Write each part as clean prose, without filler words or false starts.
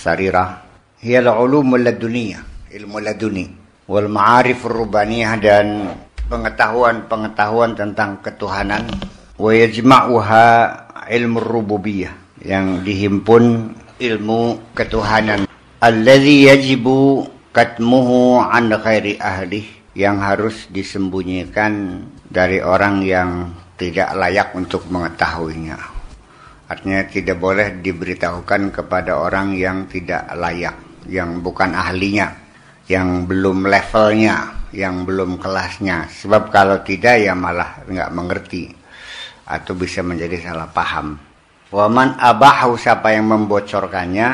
sarirah hiya al-ulumul laduniyah, ilmu laduni, wal ma'arifur rubaniyah, dan pengetahuan tentang ketuhanan, wa yajma'uha ilmu rububiyah, yang dihimpun ilmu ketuhanan, alladzi yajibu katmuhu an ghairi ahli, yang harus disembunyikan dari orang yang tidak layak untuk mengetahuinya. Artinya tidak boleh diberitahukan kepada orang yang tidak layak, yang bukan ahlinya, yang belum levelnya, yang belum kelasnya. Sebab kalau tidak ya malah nggak mengerti atau bisa menjadi salah paham. Waman abahu, siapa yang membocorkannya,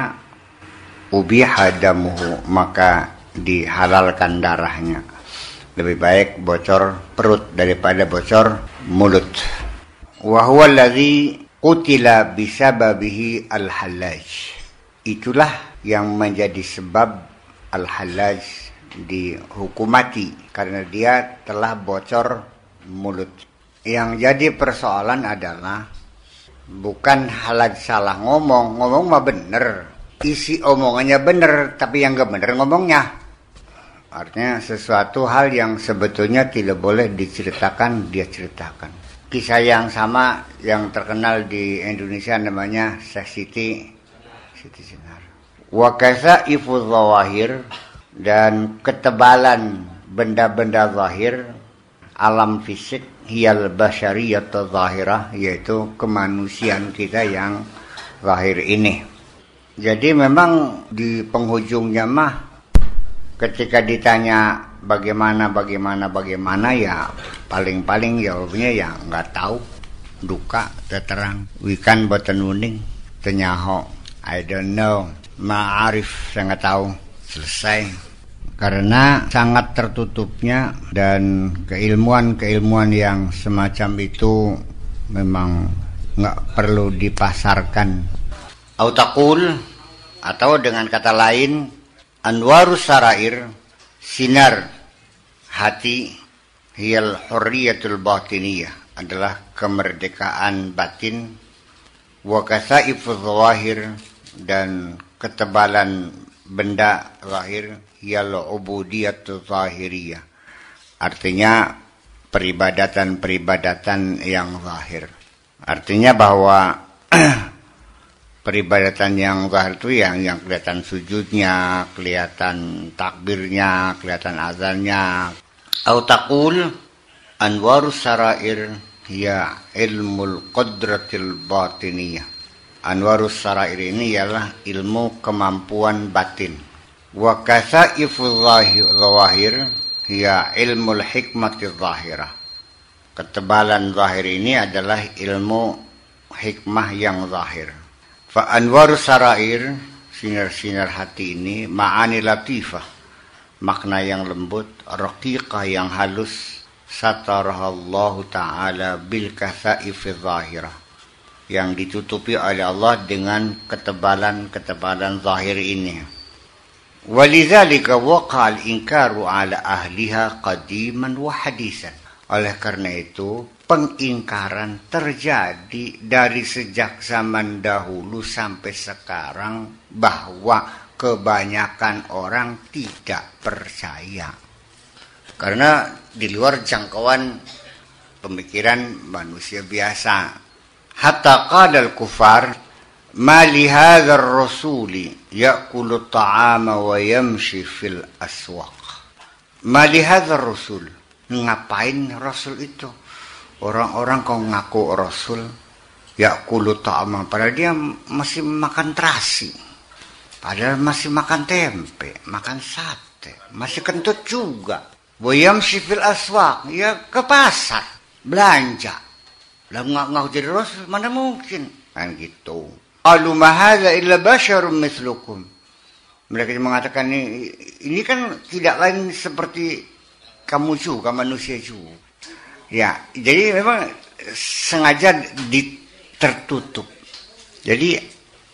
ubiha damuhu, maka dihalalkan darahnya. Lebih baik bocor perut daripada bocor mulut. Wa huwa allazi qutila bisababihi al-Hallaj. Itulah yang menjadi sebab al-Hallaj dihukum mati karena dia telah bocor mulut. Yang jadi persoalan adalah bukan Hallaj salah ngomong mah bener, isi omongannya bener, tapi yang gak bener ngomongnya. Artinya sesuatu hal yang sebetulnya tidak boleh diceritakan, dia ceritakan. Kisah yang sama yang terkenal di Indonesia namanya Siti Sinar. Wa kasaifu zawahir, dan ketebalan benda-benda zahir, alam fisik, hiyal basyariyat zahirah, yaitu kemanusiaan kita yang zahir ini. Jadi memang di penghujungnya mah ketika ditanya bagaimana ya paling jawabnya ya nggak tahu, duka terang, wikan boten uning, tenyaho, I don't know, ma'arif, saya nggak tahu, selesai. Karena sangat tertutupnya, dan keilmuan yang semacam itu memang nggak perlu dipasarkan. Autakul, atau dengan kata lain, anwarus sarair, sinar hati, hiyal hurriyatul batiniyah, adalah kemerdekaan batin, wa kasaifuz zawahir, dan ketebalan benda zahir, hiyal ubudiyatul zahiriyah, artinya peribadatan yang zahir. Artinya bahwa peribadatan yang zahir itu yang kelihatan sujudnya, kelihatan takbirnya, kelihatan azannya. Au taqul anwarus sarair hiya ilmul qadratil batiniyah. Anwarus sarair ini ialah ilmu kemampuan batin. Wa kasaifuz zawahir hiya ilmul hikmatiz zahirah. Ketebalan zahir ini adalah ilmu hikmah yang zahir. Fa anwarus sarair, sinar-sinar hati ini, ma'ani latifah, makna yang lembut, raqiqah yang halus, satarahallahu ta'ala bil kasaifiz zahirah, yang ditutupi oleh Allah dengan ketebalan zahir ini. Walidzalika waqa'al inkaru ala ahliha qadiman wa hadisan. Oleh karena itu, pengingkaran terjadi dari sejak zaman dahulu sampai sekarang, bahwa kebanyakan orang tidak percaya. Karena di luar jangkauan pemikiran manusia biasa. Hatta qadal kufar, ma li hadzal rasuli ya'kulu ta'ama wa yamshi fil aswaq. Ma li hadzal rasul, ngapain rasul itu? Orang-orang kau ngaku rasul, ya'kulu ta'ama, padahal dia masih makan terasi, padahal masih makan tempe, makan sate, masih kentut juga. Wa yamshi fil aswaq, ya ke pasar belanja. Lah ngaku jadi rasul, mana mungkin? Kan gitu. Qalu ma hadza illa basyarum mithlukum. Mereka mengatakan ini kan tidak lain seperti kamu juga, manusia juga. Ya, jadi memang sengaja tertutup. Jadi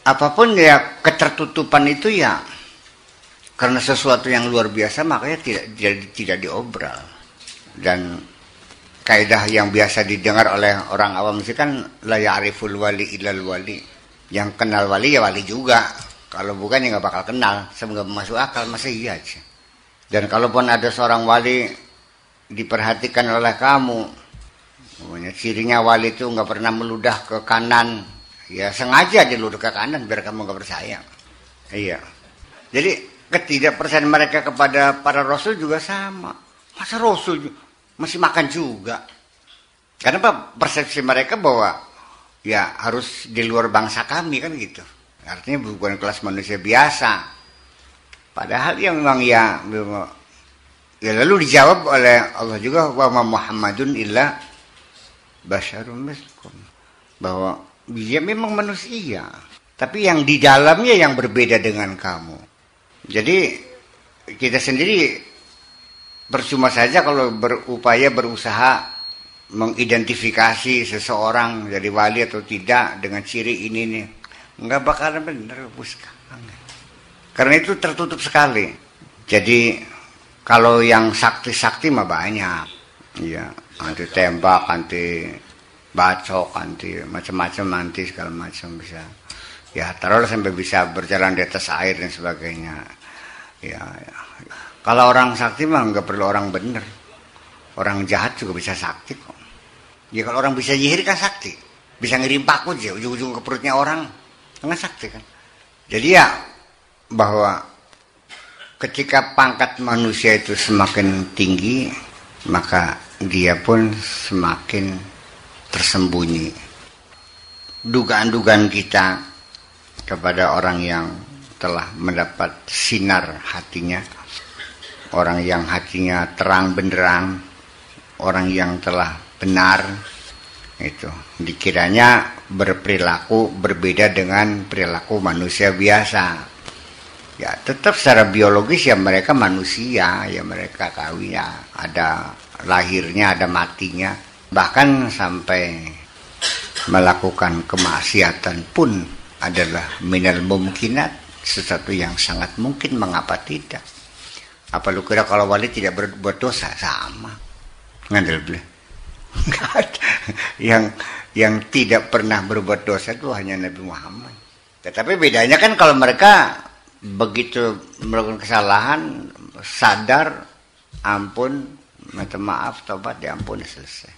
apapun ya ketertutupan itu ya karena sesuatu yang luar biasa, makanya tidak diobral. Dan kaidah yang biasa didengar oleh orang awam itu kan la ya'riful wali illal wali. Yang kenal wali ya wali juga. Kalau bukan ya nggak bakal kenal, nggak masuk akal, masa iya aja. Dan kalaupun ada seorang wali diperhatikan oleh kamu, pokoknya cirinya wali itu nggak pernah meludah ke kanan, ya sengaja diludah ke kanan biar kamu nggak percaya. Iya. Jadi ketidakpercayaan mereka kepada para rasul juga sama. Masa rasul masih makan juga? Karena apa? Persepsi mereka bahwa ya harus di luar bangsa kami kan gitu. Artinya bukan kelas manusia biasa. Padahal ya memang ya lalu dijawab oleh Allah juga, wa ma Muhammadun illa basyarun mislukum, bahwa dia memang manusia, tapi yang di dalamnya yang berbeda dengan kamu. Jadi kita sendiri percuma saja kalau berupaya berusaha mengidentifikasi seseorang jadi wali atau tidak dengan ciri ini nih, nggak bakalan bener buskan. Karena itu tertutup sekali. Jadi kalau yang sakti-sakti mah banyak, ya anti tembak, anti bacok, anti macam-macam, anti segala macam bisa. Ya taruhlah sampai bisa berjalan di atas air dan sebagainya. Ya. Kalau orang sakti mah nggak perlu orang bener. Orang jahat juga bisa sakti kok. Ya kalau orang bisa sihir kan sakti. Bisa ngirim paku aja ujung-ujung ke perutnya orang. Kan sakti kan. Jadi ya bahwa ketika pangkat manusia itu semakin tinggi, maka dia pun semakin tersembunyi. Dugaan-dugaan kita kepada orang yang telah mendapat sinar hatinya, orang yang hatinya terang benderang, orang yang telah benar, itu dikiranya berperilaku berbeda dengan perilaku manusia biasa. Ya tetap secara biologis ya mereka manusia, ya mereka kawin, ya ada lahirnya, ada matinya, bahkan sampai melakukan kemaksiatan pun adalah minal mumkinat, sesuatu yang sangat mungkin, mengapa tidak. Apa lu kira kalau wali tidak berbuat dosa? Sama, ngandel beli. yang tidak pernah berbuat dosa itu hanya Nabi Muhammad. Tetapi bedanya kan kalau mereka begitu melakukan kesalahan, sadar, ampun, minta maaf, tobat, diampuni, selesai.